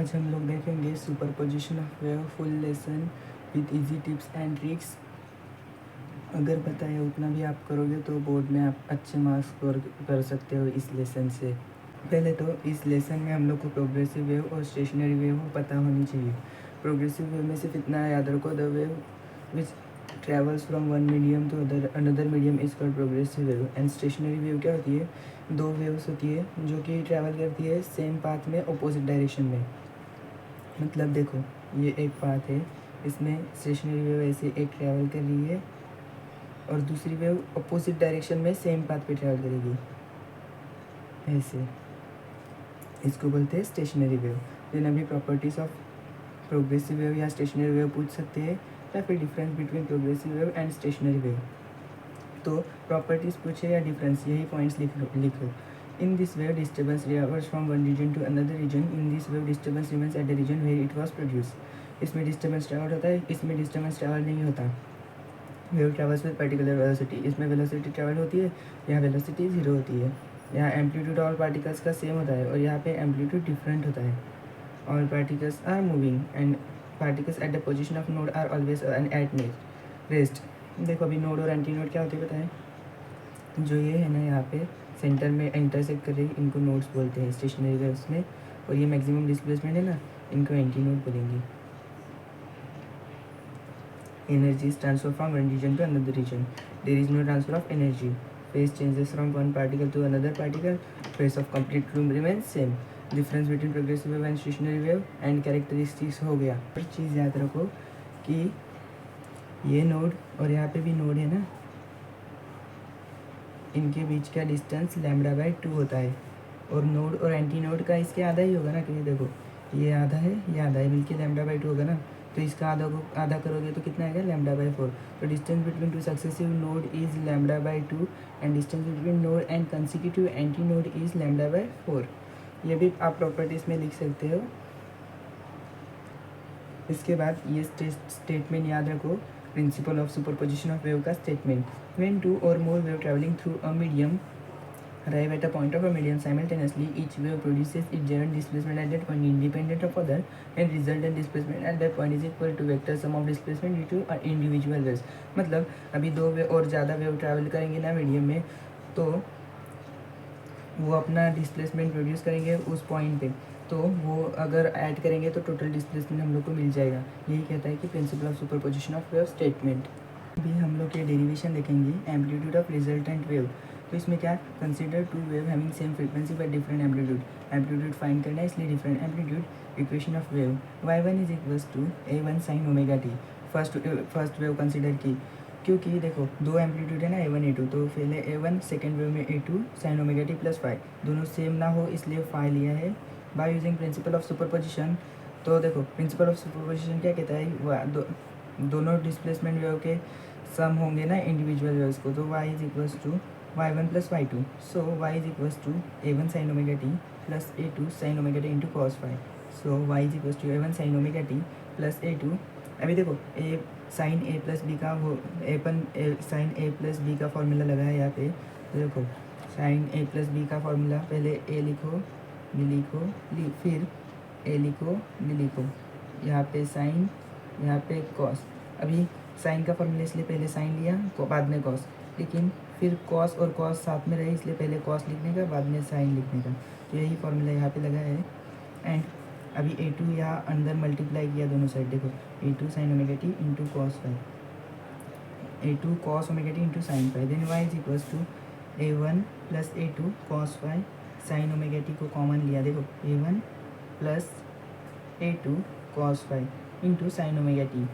आज हम लोग देखेंगे superposition of wave full lesson with easy tips and tricks. अगर पता है उतना भी आप करोगे तो बोर्ड में आप अच्छे मार्क्स स्कोर कर सकते हो इस लेसन से। पहले तो इस लेसन में हम लोग को प्रोग्रेसिव वेव और स्टेशनरी वेव पता होनी चाहिए। प्रोग्रेसिव वेव में सिर्फ इतना याद रखो, the wave which travels from one medium to another medium is called progressive wave. And stationary wave क्या होती है? दो वेव्स होती है जो कि ट्रैवल करती है सेम पाथ में अपोजिट डायरेक्शन में। मतलब देखो, ये एक पाथ है, इसमें स्टेशनरी वेव ऐसे एक ट्रैवल कर रही है और दूसरी वेव अपोजिट डायरेक्शन में सेम पाथ पे ट्रैवल करेगी ऐसे। इसको बोलते हैं स्टेशनरी वेव। देन अभी प्रॉपर्टीज ऑफ प्रोग्रेसिव वेव या स्टेशनरी वेव पूछ सकते हैं, या फिर difference between progressive wave and stationary wave. तो प्रॉपर्टीज पूछे या डिफरेंस, यही पॉइंट्स लिखो। In this wave disturbance travels from one region to another region. In this wave disturbance remains at the region where it was produce. इसमें disturbance travel होता है, इसमें disturbance travel नहीं होता। Wave travels with particular velocity, इसमें velocity travel होती है, यहाँ वेलोसिटी 0 होती है। यहाँ एम्पलीट्यूड और पार्टिकल्स का सेम होता है और यहाँ पे एम्पलीट्यूड डिफरेंट होता है। और particles are moving and particles at the position of node are always at rest. देखो अभी नोड और एंटी नोड क्या होते हैं बताएं? जो ये है ना यहाँ पे सेंटर में इंटरसेक्ट कर रही, इनको नोड्स बोलते हैं स्टेशनरी वेव्स में। और ये मैक्सिमम डिस्प्लेसमेंट है ना, इनको एंटी नोड बोलेंगे। Energy is transfer from one region to another region. There is no transfer of energy. Phase changes from one particle to another particle. Phase of complete room remains same. Difference between progressive wave and stationary wave and characteristics हो गया। पर चीज़ याद रखो कि ये node और यहाँ पे भी नोड है ना, इनके बीच का डिस्टेंस λ/2 होता है। और नोड और एंटी नोड का इसके आधा ही होगा ना, क्योंकि देखो ये आधा है, ये आधा है, मिलके λ/2 होगा ना। तो इसका आधा करोगे तो कितना आएगा? λ/4। तो distance between two successive node is λ/2 and distance between node and consecutive antinode λ/4। ये भी आप प्रॉपर्टीज में लिख सकते हो। इसके बाद ये स्टेटमेंट याद रखो, principle of superposition of wave का स्टेटमेंट। व्हेन टू और more wave travelling through a medium arrive at a point of a medium simultaneously, each wave produces its own displacement at that point independent of other, and resultant displacement at that point is equal to vector sum of displacement due to individual waves। मतलब अभी दो wave और ज़्यादा wave travel करेंगे ना medium में, तो वो अपना डिस्प्लेसमेंट प्रोड्यूस करेंगे उस पॉइंट पे। तो वो अगर ऐड करेंगे तो टोटल डिस्प्लेसमेंट हम लोग को मिल जाएगा। यही कहता है कि principal of superposition of wave statement. अभी हम लोग ये डेरिवेशन देखेंगे, एम्पलीट्यूड ऑफ रिजल्टेंट वेव। तो इसमें क्या, consider two wave having same frequency but different amplitude. Amplitude find करना है, इसलिए different amplitude. Equation of wave y1 is equals to a1 sin omega t. First wave consider की, क्योंकि देखो दो एम्पलीट्यूड है ना, a1 a2, तो पहले a1, सेकेंड वेव में a2 sin omega t plus five, दोनों सेम ना हो इसलिए फाइव लिया है by using principal of superposition. तो देखो प्रिंसिपल ऑफ सुपरपोजिशन क्या कहता है, दोनों डिस्प्लेसमेंट वेव के सम होंगे ना इंडिविजुअल वेव्स को, तो y is equals to y1 plus y2। So y is equals to a1 sin omega t plus a2 sin omega t into cos phi. So y is equals to a1 sin omega t plus a2। अभी देखो a sine a plus B का हो, sine a plus B का formula लगा है यहाँ पे। तो देखो साइन a प्लस बी का फॉर्मूला, पहले a लिखो, b लिखो, फिर a लिखो, b लिखो, यहाँ पे साइन, यहाँ पे कॉस। अभी साइन का फॉर्मूला इसलिए पहले साइन लिया, बाद में कॉस, लेकिन फिर कॉस और कॉस साथ में रहे इसलिए पहले कॉस लिखने का, बाद में साइन लिखने का। तो यही फॉर्मूला यहाँ पे लगा है। एंड अभी a2 यहाँ अंदर मल्टीप्लाई किया दोनों साइड, देखो a2 sin omega t into cos five, a2 cos omega t into sine five. Then y is equals to a1 plus a2 cos five sine omega t को common लिया, देखो a1 plus a2 cos five into sine omega t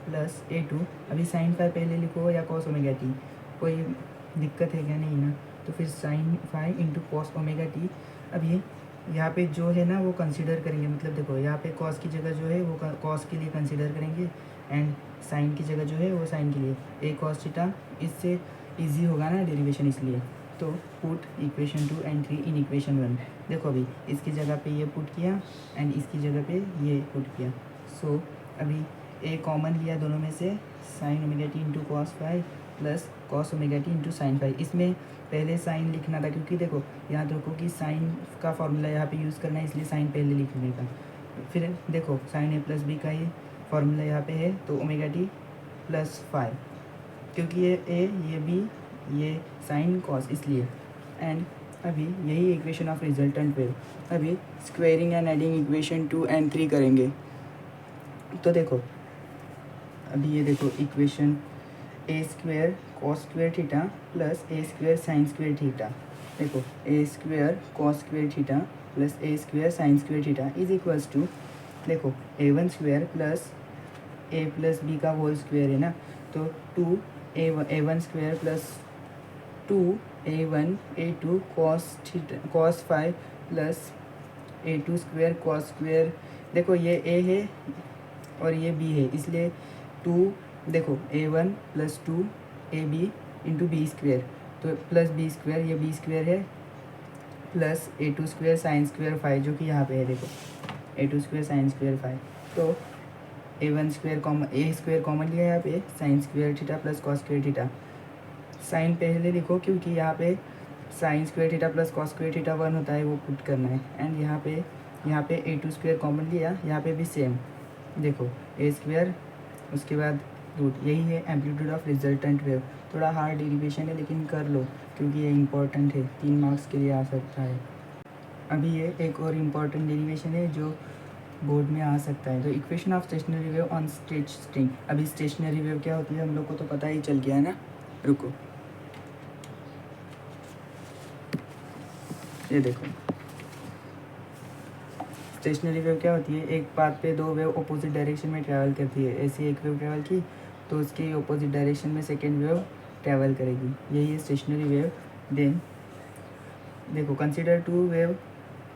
plus a2। अभी sign five पहले लिखो या cos omega T, कोई दिक्कत है क्या? नहीं ना। तो फिर sine phi into cos omega t. अब ये यहाँ पे जो है ना वो कंसीडर करेंगे, मतलब देखो यहाँ पे कॉस की जगह जो है वो कॉस के लिए कंसीडर करेंगे, एंड साइन की जगह जो है वो साइन के लिए। ए कॉस थीटा, इससे इजी होगा ना डेरिवेशन, इसलिए। तो put equation 2 and 3 in equation 1। देखो अभी इसकी जगह पे ये पुट किया एंड इसकी जगह पे ये पुट किया। सो अभी ए कॉमन लिया दोनों में से, sign omega t into cos phi plus cos omega t into sine five. इसमें पहले साइन लिखना था, क्योंकि देखो याद रखो कि साइन का फॉर्मूला यहाँ पे यूज़ करना है, इसलिए साइन पहले लिखने का। फिर देखो साइन ए प्लस बी का ही फॉर्मूला यहाँ पे है, तो ओमेगा टी प्लस फाइव, क्योंकि ये ए ये बी ये साइन कॉस इसलिए। एंड अभी यही इक्वेशन ऑफ रिजल्टेंट वेव, अभी squaring and adding equation 2 and 3 करेंगे। तो देखो अभी ये देखो equation a square cos square theta plus a square sine square theta, देखो a square cos square theta plus a square sine square theta is equals to, देखो a one square plus B का whole square है ना, तो two A one square plus two A one A to cos phi plus A two square cos square, देखो ये ए है और ये बी है, इसलिए टू, देखो a one plus two a b into b square, तो प्लस बी स्क्वेयर, ये बी स्क्वेयर है प्लस ए two square sine square five, जो कि यहाँ पे है, देखो a two square sine square five, तो a one square common, a square common लिया यहाँ पे, sine square theta plus cos square theta, sine पहले लिखो क्योंकि यहाँ पे sine square theta plus cos square theta 1 होता है, वो पुट करना है। एंड यहाँ पे ए टू स्क्वेयर कॉमन लिया, यहाँ पे भी सेम, देखो ए स्क्वेयर उसके बाद रूट, यही है एम्पलीट्यूड ऑफ रिजल्टेंट वेव। थोड़ा हार्ड डेरिवेशन है लेकिन कर लो क्योंकि ये इंपॉर्टेंट है, 3 मार्क्स के लिए आ सकता है। अभी ये एक और इम्पॉर्टेंट डेरिवेशन है जो बोर्ड में आ सकता है, तो equation of stationary wave on stretch string. अभी स्टेशनरी वेव क्या होती है हम लोग को तो पता ही चल गया है ना, रुको ये देखो स्टेशनरी वेव क्या होती है, एक पाथ पे दो वेव अपोजिट डायरेक्शन में ट्रैवल करती है, ऐसी एक वेव ट्रैवल की तो उसके अपोजिट डायरेक्शन में सेकेंड वेव ट्रैवल करेगी, यही है स्टेशनरी वेव। देन देखो consider two wave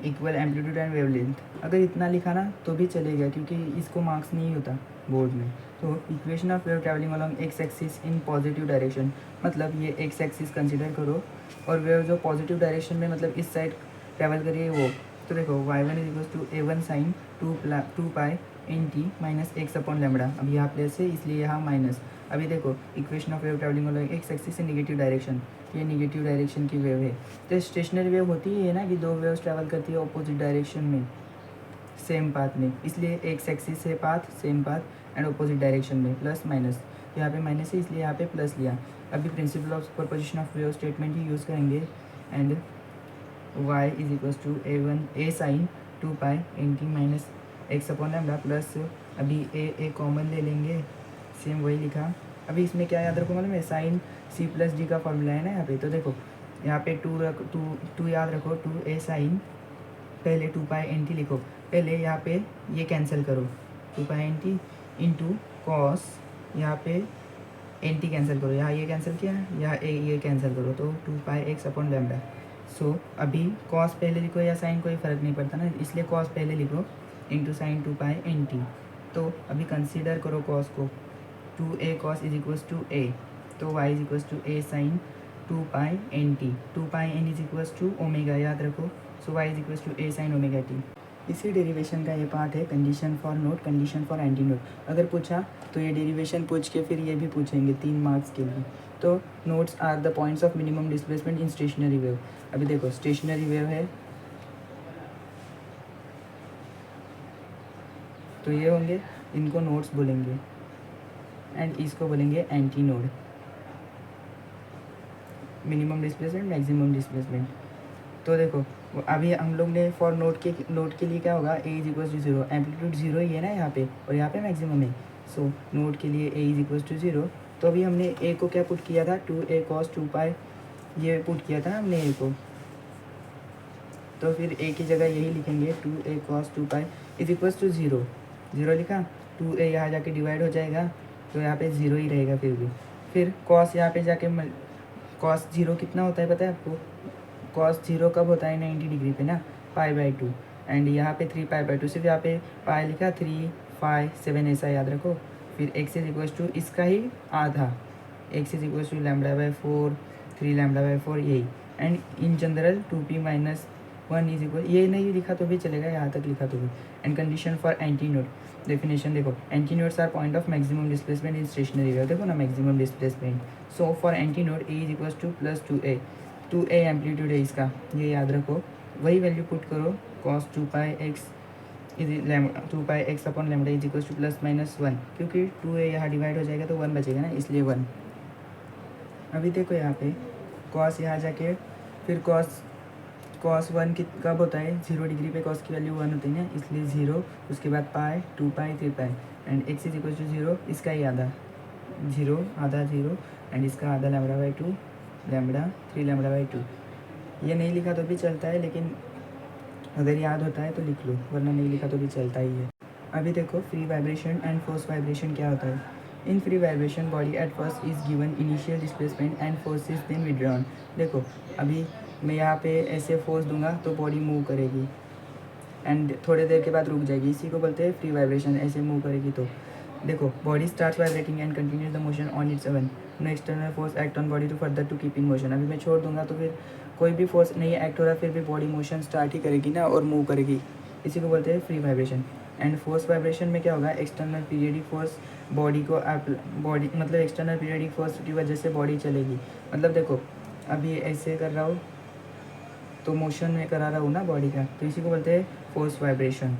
equal amplitude and wavelength, अगर इतना लिखा ना तो भी चलेगा क्योंकि इसको मार्क्स नहीं होता बोर्ड में। तो equation of wave travelling along x axis in positive direction, मतलब ये एक्स एक्सिस कंसिडर करो और वेव जो पॉजिटिव डायरेक्शन में मतलब इस साइड ट्रैवल करिए वो, तो देखो y1 is equal to A one sine two pi in t minus x upon lambda, अब यहाँ प्लस है इसलिए यहाँ माइनस। अभी देखो equation of wave travelling along x axis in negative direction, ये निगेटिव डायरेक्शन की वेव है। तो स्टेशनरी वेव होती है ना कि दो वेव्स ट्रैवल करती है अपोजिट डायरेक्शन में सेम पाथ में, इसलिए एक्स एक्सिस है path same path and opposite direction में प्लस माइनस, यहाँ पे माइनस है इसलिए यहाँ पे प्लस लिया। अभी principle of superposition of wave statement ही यूज़ करेंगे and y is equals to A one a sine two pi in t minus x upon lambda plus, अभी ए कॉमन ले लेंगे, सेम वही लिखा। अभी इसमें क्या याद रखो मालूम है, साइन सी प्लस डी का फॉर्मूला है ना यहाँ पे, तो देखो यहाँ पे टू याद रखो, टू ए साइन, पहले टू पाई एन टी लिखो, पहले यहाँ पे ये कैंसिल करो, two pi n t into cos, यहाँ पे एन टी कैंसिल करो, यहाँ ये कैंसिल किया, यहाँ ये कैंसिल करो, तो two pi x upon lambda. So अभी कॉस पहले लिखो या साइन कोई फ़र्क नहीं पड़ता ना, इसलिए कॉस पहले लिखो into sine two pi n t. तो अभी कंसीडर करो कॉस को, two A cos is equals to a, तो y is equals to A sine two pi n t, two pi n is equals to omega याद रखो, so y is equals to A sine omega t. इसी derivation का ये part है condition for node, condition for antinode. अगर पूछा तो ये डेरिवेशन पूछ के फिर ये भी पूछेंगे 3 मार्क्स के लिए। तो nodes are the points of minimum displacement in stationary wave. अभी देखो स्टेशनरी वेव है तो ये होंगे, इनको नोट्स बोलेंगे एंड इसको बोलेंगे anti node. Minimum displacement maximum displacement, तो देखो अभी हम लोग ने फॉर नोट के लिए क्या होगा, a is equal to zero, amplitude zero ही है ना यहाँ पे और यहाँ पे मैक्सिमम है, सो नोट के लिए ए इज इक्वल टू जीरो। तो अभी हमने ए को क्या पुट किया था, टू ए कॉस टू पाई, ये पुट किया था हमने ए को, तो फिर ए की जगह यही लिखेंगे, two A cos two pi is equal to zero, zero लिखा, टू ए यहाँ जाके डिवाइड हो जाएगा तो यहाँ पे ज़ीरो ही रहेगा फिर भी। फिर कॉस यहाँ पे जाके कॉस जीरो कितना होता है पता है आपको, कॉस जीरो कब होता है 90 डिग्री पे ना, पाई बाई टू, एंड यहाँ पे 3 पाई बाई टू, सिर्फ यहाँ पे पाई लिखा, 3 5 7 ऐसा याद रखो। फिर एक्स इज इक्वल टू इसका ही आधा, x is equal to lambda by 4, 3 lambda by 4 यही, and in general 2p minus 1 is equal, ये नहीं लिखा तो भी चलेगा, यहाँ तक लिखा तो भी। And condition for antinode, definition देखो, antinodes are point of maximum displacement in stationary wave, देखो ना maximum displacement. So for antinode a is equal to plus 2a, 2a amplitude है इसका, ये याद रखो, वही वैल्यू पुट करो, cos 2 pi x is 2 pi x upon lambda is equal to plus minus 1, क्योंकि 2 यहाँ डिवाइड हो जाएगा तो 1 बचेगा ना, इसलिए 1। अभी देखो यहाँ पे कॉस यहाँ जाके फिर कॉस 1 कब होता है, 0 डिग्री पे कॉस की वैल्यू 1 होती है ना, इसलिए 0, उसके बाद pi 2 pi 3 pi and x is equal to 0, इसका ही आधा 0 आधा 0 एंड इसका आधा lambda by 2 lambda 3 lambda by 2। ये नहीं लिखा तो भी चलता है, लेकिन अगर याद होता है तो लिख लो, वरना नहीं लिखा तो भी चलता ही है। अभी देखो free vibration and force vibration क्या होता है। In free vibration body at first is given initial displacement and force is then withdrawn. देखो अभी मैं यहाँ पे ऐसे फोर्स दूंगा तो बॉडी मूव करेगी एंड थोड़ी देर के बाद रुक जाएगी, इसी को बोलते हैं फ्री वाइब्रेशन। ऐसे मूव करेगी तो देखो body start vibrating and continues the motion on its own, no external force act on body to further to keep in motion. अभी मैं छोड़ दूंगा तो फिर कोई भी फोर्स नहीं एक्ट हो रहा, फिर भी बॉडी मोशन स्टार्ट ही करेगी ना और मूव करेगी, इसी को बोलते हैं free vibration. And force vibration में क्या होगा, एक्सटर्नल पीरियडिक फोर्स बॉडी को बॉडी मतलब एक्सटर्नल पीरियडिक फोर्स की वजह से बॉडी चलेगी। मतलब देखो अभी ऐसे कर रहा हूँ तो मोशन में करा रहा हूँ ना बॉडी का, तो इसी को बोलते हैं फोर्स वाइब्रेशन।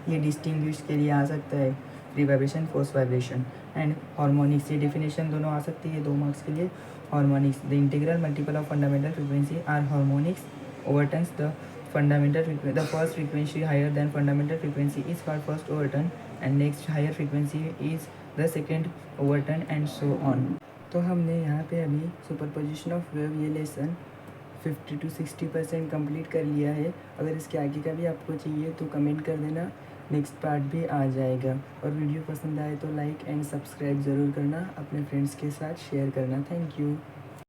ये डिस्टिंग्विश के लिए आ सकता है, free vibration force vibration. And harmonics, ये डिफिनेशन दोनों आ सकती है 2 मार्क्स के लिए। Harmonics, the integral multiple of fundamental frequency are harmonics overtones the fundamental frequency. The first frequency higher than fundamental frequency is called first overtone and next higher frequency is the second overtone and so on. तो हमने यहाँ पे अभी superposition of wave ये lesson 50 to 60% complete कर लिया है। अगर इसके आगे का भी आपको चाहिए तो कमेंट कर देना, नेक्स्ट पार्ट भी आ जाएगा। और वीडियो पसंद आए तो लाइक एंड सब्सक्राइब ज़रूर करना, अपने फ्रेंड्स के साथ शेयर करना। Thank you.